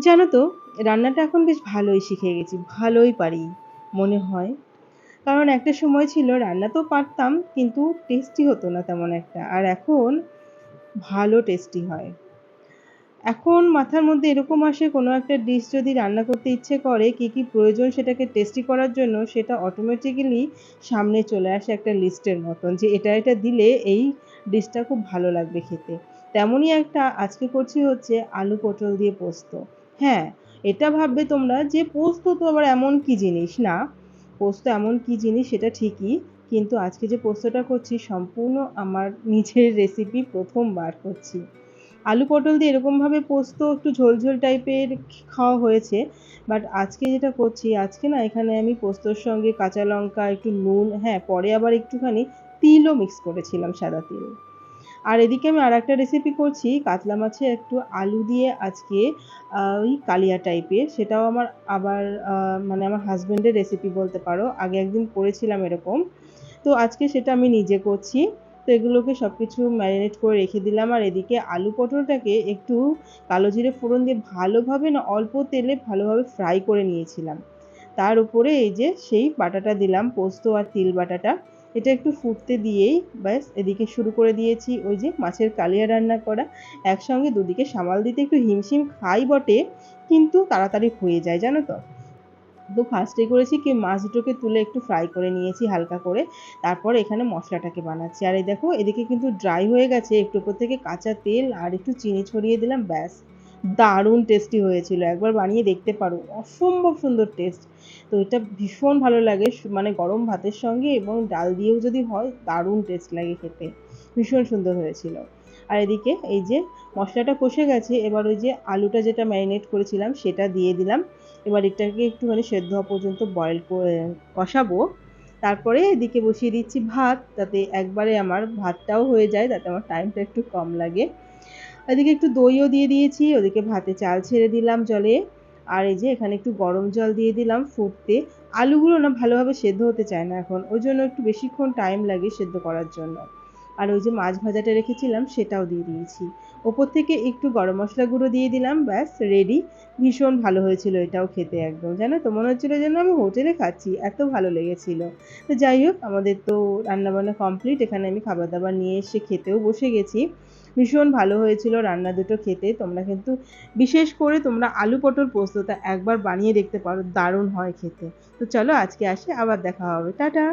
জানো তো, রান্নাটা এখন বেশ ভালোই শিখে গেছি, ভালোই পারি মনে হয়। কারণ একটা সময় ছিল রান্না তো পারতাম কিন্তু টেস্টি হতো না তেমন একটা, আর এখন ভালো টেস্টি হয়। এখন মাথার মধ্যে এরকম আসে, কোনো একটা ডিশ যদি রান্না করতে ইচ্ছে করে, কি কি প্রয়োজন সেটাকে টেস্টি করার জন্য, সেটা অটোমেটিক্যালি সামনে চলে আসে একটা লিস্টের মতন, যে এটা এটা দিলে এই ডিশটা খুব ভালো লাগবে খেতে। তেমনই একটা আজকে করছি হচ্ছে আলু পটল দিয়ে পোস্ত। হ্যাঁ, এটা ভাববে তোমরা যে পোস্ত তো আবার এমন কি জিনিস, না পোস্ত এমন কি জিনিস সেটা ঠিকই, কিন্তু আজকে যে পোস্তটা করছি সম্পূর্ণ আমার নিজের রেসিপি, প্রথমবার করছি। আলু পটল দিয়ে এরকমভাবে পোস্ত একটু ঝোল ঝোল টাইপের খাওয়া হয়েছে, বাট আজকে যেটা করছি, আজকে না এখানে আমি পোস্তর সঙ্গে কাঁচা লঙ্কা, একটু নুন, হ্যাঁ পরে আবার একটুখানি তিলও মিক্স করেছিলাম, সাদা তিল। আর এদিকে আমি আর একটা রেসিপি করছি কাতলা মাছে একটু আলু দিয়ে আজকে, ওই কালিয়া টাইপের, সেটাও আমার আবার মানে আমার হাজব্যান্ডের রেসিপি বলতে পারো, আগে একদিন করেছিলাম এরকম। তো আজকে সেটা আমি নিজে করছি। তো এগুলোকে সব কিছু ম্যারিনেট করে রেখে দিলাম, আর এদিকে আলু পটলটাকে একটু কালো জিরে ফোড়ন দিয়ে ভালোভাবে, না অল্প তেলে ভালোভাবে ফ্রাই করে নিয়েছিলাম। তার উপরে এই যে সেই বাটাটা দিলাম, পোস্ত আর তিল বাটাটা। এটা একটু ফুটতে দিয়েই ব্যাস এদিকে শুরু করে দিয়েছি ওই যে মাছের কালিয়া রান্না করা। একসঙ্গে দুদিকে সামাল দিতে একটু হিমশিম খাই বটে, কিন্তু তাড়াতাড়ি হয়ে যায় জানো তো। তো ফার্স্টে করেছি কি, মাছ দুটোকে তুলে একটু ফ্রাই করে নিয়েছি হালকা করে, তারপর এখানে মশলাটাকে বানাচ্ছি। আর এই দেখো এদিকে কিন্তু ড্রাই হয়ে গেছে, একটু উপর থেকে কাঁচা তেল আর একটু চিনি ছড়িয়ে দিলাম, ব্যাস দারুণ টেস্টি হয়েছিল, একবার বানিয়ে দেখতে পারো, অসম্ভব সুন্দর টেস্ট। তো এটা ভীষণ ভালো লাগে, মানে গরম ভাতের সঙ্গে এবং ডাল দিয়েও যদি হয় দারুণ টেস্ট লাগে খেতে, ভীষণ সুন্দর হয়েছিল। আর এদিকে এই যে মশলাটা কষে গেছে, এবার ওই যে আলুটা যেটা ম্যারিনেট করেছিলাম সেটা দিয়ে দিলাম। এবার এটাকে একটুখানি সেদ্ধ হওয়া পর্যন্ত বয়েল করে কষাবো। তারপরে এদিকে বসিয়ে দিচ্ছি ভাত, যাতে একবারে আমার ভাতটাও হয়ে যায়, তাতে আমার টাইমটা একটু কম লাগে। এদিকে একটু দইও দিয়ে দিয়েছি, ওদিকে ভাতে চাল ছেড়ে দিলাম জলে। আর এই যে এখানে একটু গরম জল দিয়ে দিলাম ফুটতে। আলুগুলো না ভালোভাবে সেদ্ধ হতে চায় না এখন, ওই জন্য একটু বেশিক্ষণ টাইম লাগে সেদ্ধ করার জন্য। আর ওই যে মাছ ভাজাটা রেখেছিলাম সেটাও দিয়ে দিয়েছি। ওপর থেকে একটু গরম মশলা গুঁড়ো দিয়ে দিলাম, ব্যাস রেডি। ভীষণ ভালো হয়েছিল এটাও খেতে, একদম জানো তো মনে হচ্ছিল যেন আমি হোটেলে খাচ্ছি, এত ভালো লেগেছিল। তো যাই হোক, আমাদের তো রান্নাবান্না কমপ্লিট, এখানে আমি খাবার দাবার নিয়ে এসে খেতেও বসে গেছি। ভীষণ ভালো হয়েছিল রান্না দুটো খেতে। তোমরা কিন্তু বিশেষ করে তোমরা আলু পটল পোস্তটা একবার বানিয়ে দেখতে পারো, দারুণ হয় খেতে। তো চলো আজকে আসি, আবার দেখা হবে, টাটা।